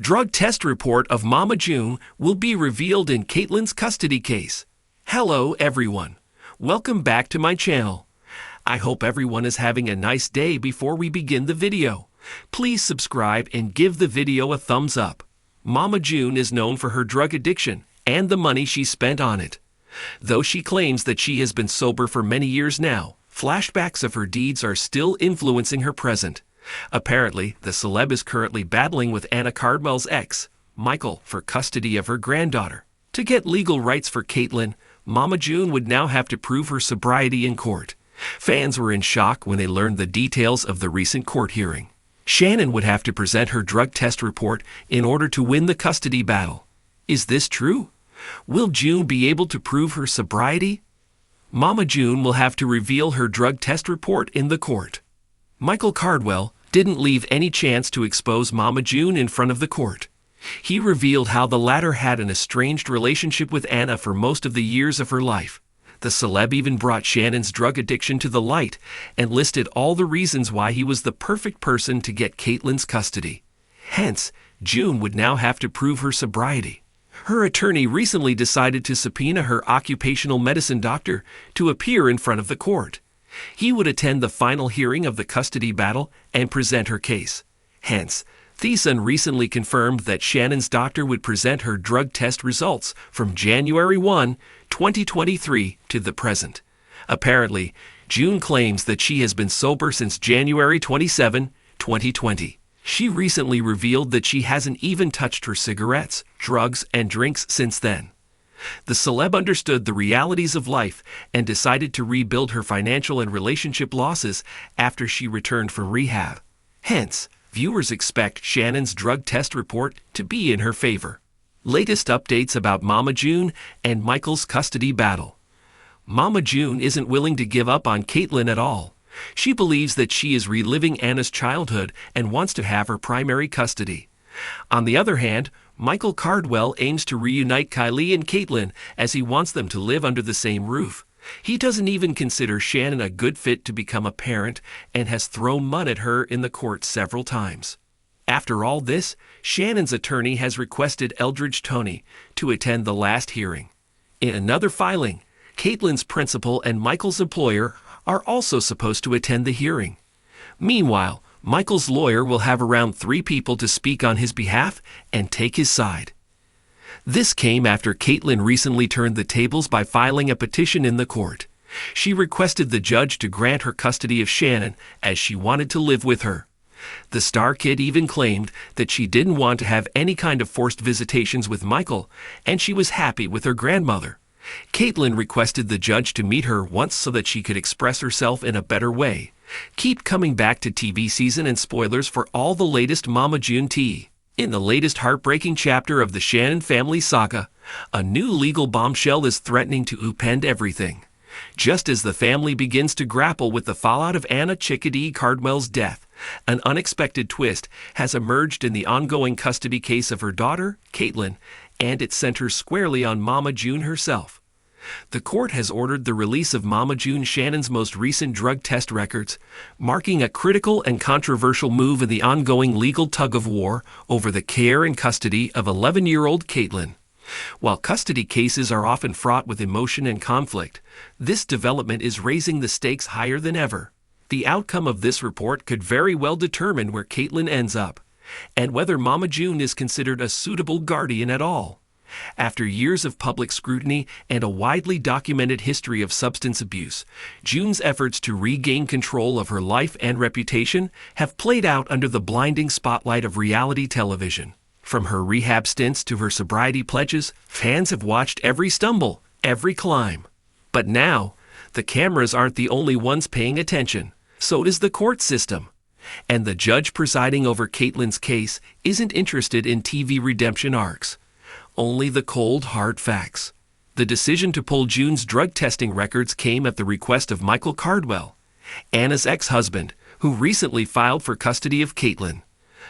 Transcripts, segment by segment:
Drug test report of Mama June will be revealed in Kaitlyn's custody case. Hello everyone. Welcome back to my channel. I hope everyone is having a nice day. Before we begin the video, please subscribe and give the video a thumbs up. Mama June is known for her drug addiction and the money she spent on it. Though she claims that she has been sober for many years now, flashbacks of her deeds are still influencing her present. Apparently, the celeb is currently battling with Anna Cardwell's ex, Michael, for custody of her granddaughter. To get legal rights for Kaitlyn, Mama June would now have to prove her sobriety in court. Fans were in shock when they learned the details of the recent court hearing. Shannon would have to present her drug test report in order to win the custody battle. Is this true? Will June be able to prove her sobriety? Mama June will have to reveal her drug test report in the court. Michael Cardwell didn't leave any chance to expose Mama June in front of the court. He revealed how the latter had an estranged relationship with Anna for most of the years of her life. The celeb even brought Shannon's drug addiction to the light and listed all the reasons why he was the perfect person to get Kaitlyn's custody. Hence, June would now have to prove her sobriety. Her attorney recently decided to subpoena her occupational medicine doctor to appear in front of the court. He would attend the final hearing of the custody battle and present her case. Hence, Thiessen recently confirmed that Shannon's doctor would present her drug test results from January 1, 2023 to the present. Apparently, June claims that she has been sober since January 27, 2020. She recently revealed that she hasn't even touched her cigarettes, drugs, and drinks since then. The celeb understood the realities of life and decided to rebuild her financial and relationship losses after she returned from rehab. Hence, viewers expect Shannon's drug test report to be in her favor. Latest updates about Mama June and Michael's custody battle. Mama June isn't willing to give up on Kaitlyn at all. She believes that she is reliving Anna's childhood and wants to have her primary custody. On the other hand, Michael Cardwell aims to reunite Kylie and Kaitlyn as he wants them to live under the same roof. He doesn't even consider Shannon a good fit to become a parent and has thrown mud at her in the court several times. After all this, Shannon's attorney has requested Eldridge Toney to attend the last hearing. In another filing, Kaitlyn's principal and Michael's employer are also supposed to attend the hearing. Meanwhile, Michael's lawyer will have around 3 people to speak on his behalf and take his side. This came after Kaitlyn recently turned the tables by filing a petition in the court. She requested the judge to grant her custody of Shannon as she wanted to live with her. The star kid even claimed that she didn't want to have any kind of forced visitations with Michael, and she was happy with her grandmother. Kaitlyn requested the judge to meet her once so that she could express herself in a better way. Keep coming back to TV season and spoilers for all the latest Mama June tea. In the latest heartbreaking chapter of the Shannon family saga, a new legal bombshell is threatening to upend everything. Just as the family begins to grapple with the fallout of Anna Chickadee Cardwell's death, an unexpected twist has emerged in the ongoing custody case of her daughter, Kaitlyn, and it centers squarely on Mama June herself. The court has ordered the release of Mama June Shannon's most recent drug test records, marking a critical and controversial move in the ongoing legal tug-of-war over the care and custody of 11-year-old Kaitlyn. While custody cases are often fraught with emotion and conflict, this development is raising the stakes higher than ever. The outcome of this report could very well determine where Kaitlyn ends up, and whether Mama June is considered a suitable guardian at all. After years of public scrutiny and a widely documented history of substance abuse, June's efforts to regain control of her life and reputation have played out under the blinding spotlight of reality television. From her rehab stints to her sobriety pledges, fans have watched every stumble, every climb. But now, the cameras aren't the only ones paying attention. So does the court system. And the judge presiding over Kaitlyn's case isn't interested in TV redemption arcs. Only the cold, hard facts. The decision to pull June's drug testing records came at the request of Michael Cardwell, Anna's ex-husband, who recently filed for custody of Kaitlyn.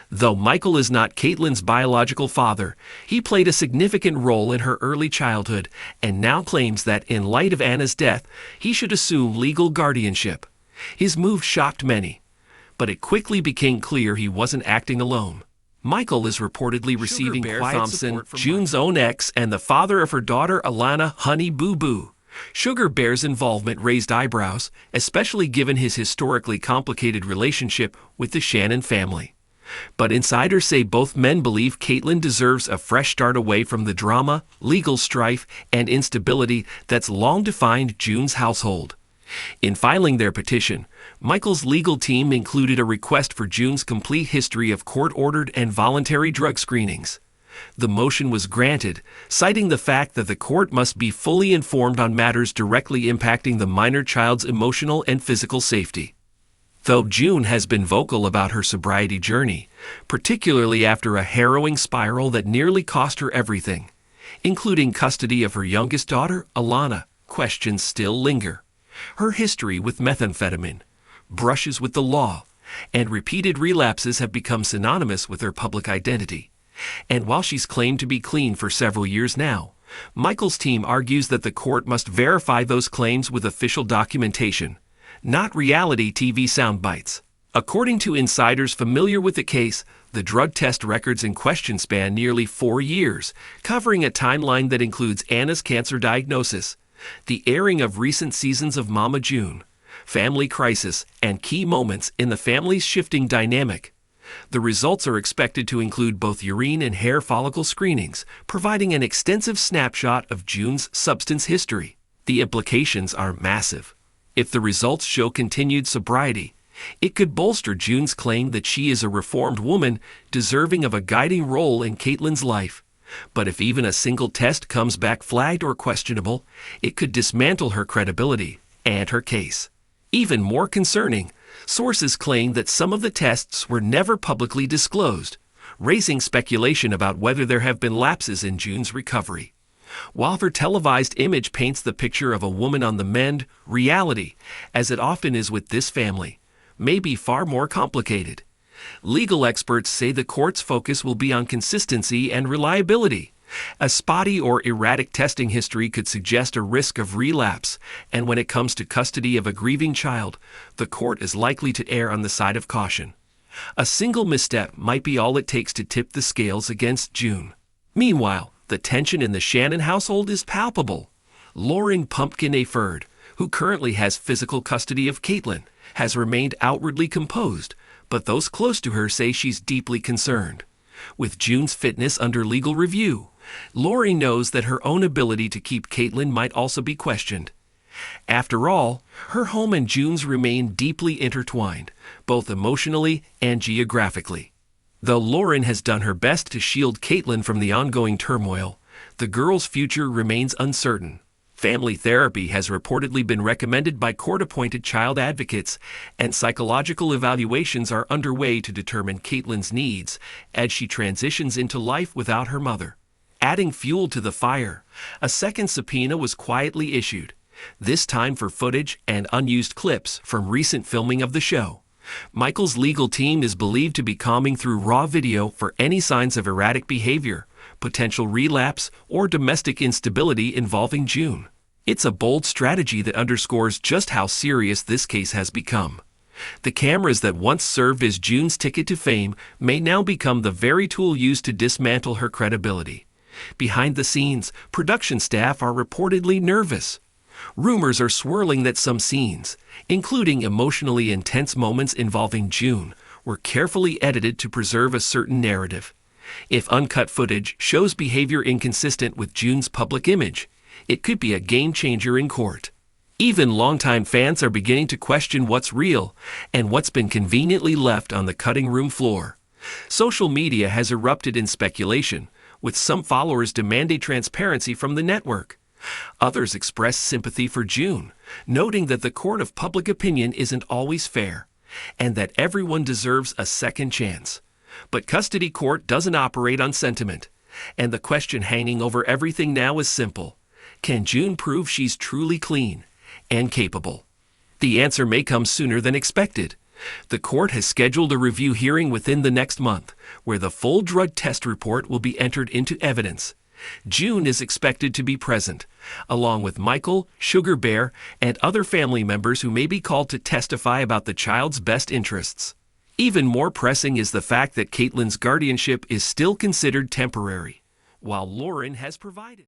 Though Michael is not Kaitlyn's biological father, he played a significant role in her early childhood and now claims that in light of Anna's death, he should assume legal guardianship. His move shocked many, but it quickly became clear he wasn't acting alone. Michael is reportedly receiving Bear quiet Thompson, support from June's own ex and the father of her daughter Alana Honey Boo Boo. Sugar Bear's involvement raised eyebrows, especially given his historically complicated relationship with the Shannon family. But insiders say both men believe Kaitlyn deserves a fresh start away from the drama, legal strife, and instability that's long defined June's household. In filing their petition, Michael's legal team included a request for June's complete history of court-ordered and voluntary drug screenings. The motion was granted, citing the fact that the court must be fully informed on matters directly impacting the minor child's emotional and physical safety. Though June has been vocal about her sobriety journey, particularly after a harrowing spiral that nearly cost her everything, including custody of her youngest daughter, Alana, questions still linger. Her history with methamphetamine, brushes with the law, and repeated relapses have become synonymous with her public identity. And while she's claimed to be clean for several years now, Michael's team argues that the court must verify those claims with official documentation, not reality TV sound bites. According to insiders familiar with the case, the drug test records in question span nearly 4 years, covering a timeline that includes Anna's cancer diagnosis, the airing of recent seasons of Mama June, family crisis, and key moments in the family's shifting dynamic. The results are expected to include both urine and hair follicle screenings, providing an extensive snapshot of June's substance history. The implications are massive. If the results show continued sobriety, it could bolster June's claim that she is a reformed woman deserving of a guiding role in Kaitlyn's life. But if even a single test comes back flagged or questionable, it could dismantle her credibility and her case. Even more concerning, sources claim that some of the tests were never publicly disclosed, raising speculation about whether there have been lapses in June's recovery. While her televised image paints the picture of a woman on the mend, reality, as it often is with this family, may be far more complicated. Legal experts say the court's focus will be on consistency and reliability. A spotty or erratic testing history could suggest a risk of relapse, and when it comes to custody of a grieving child, the court is likely to err on the side of caution. A single misstep might be all it takes to tip the scales against June. Meanwhile, the tension in the Shannon household is palpable. Lauren Pumpkin Aferd, who currently has physical custody of Kaitlyn, has remained outwardly composed, but those close to her say she's deeply concerned. With June's fitness under legal review, Lori knows that her own ability to keep Kaitlyn might also be questioned. After all, her home and June's remain deeply intertwined, both emotionally and geographically. Though Lauren has done her best to shield Kaitlyn from the ongoing turmoil, the girl's future remains uncertain. Family therapy has reportedly been recommended by court-appointed child advocates, and psychological evaluations are underway to determine Kaitlyn's needs as she transitions into life without her mother. Adding fuel to the fire, a second subpoena was quietly issued, this time for footage and unused clips from recent filming of the show. Michael's legal team is believed to be combing through raw video for any signs of erratic behavior, potential relapse, or domestic instability involving June. It's a bold strategy that underscores just how serious this case has become. The cameras that once served as June's ticket to fame may now become the very tool used to dismantle her credibility. Behind the scenes, production staff are reportedly nervous. Rumors are swirling that some scenes, including emotionally intense moments involving June, were carefully edited to preserve a certain narrative. If uncut footage shows behavior inconsistent with June's public image, it could be a game-changer in court. Even longtime fans are beginning to question what's real and what's been conveniently left on the cutting room floor. Social media has erupted in speculation, with some followers demanding transparency from the network. Others express sympathy for June, noting that the court of public opinion isn't always fair, and that everyone deserves a second chance. But custody court doesn't operate on sentiment, and the question hanging over everything now is simple. Can June prove she's truly clean and capable? The answer may come sooner than expected. The court has scheduled a review hearing within the next month, where the full drug test report will be entered into evidence. June is expected to be present, along with Michael, Sugar Bear, and other family members who may be called to testify about the child's best interests. Even more pressing is the fact that Kaitlyn's guardianship is still considered temporary, while Lauren has provided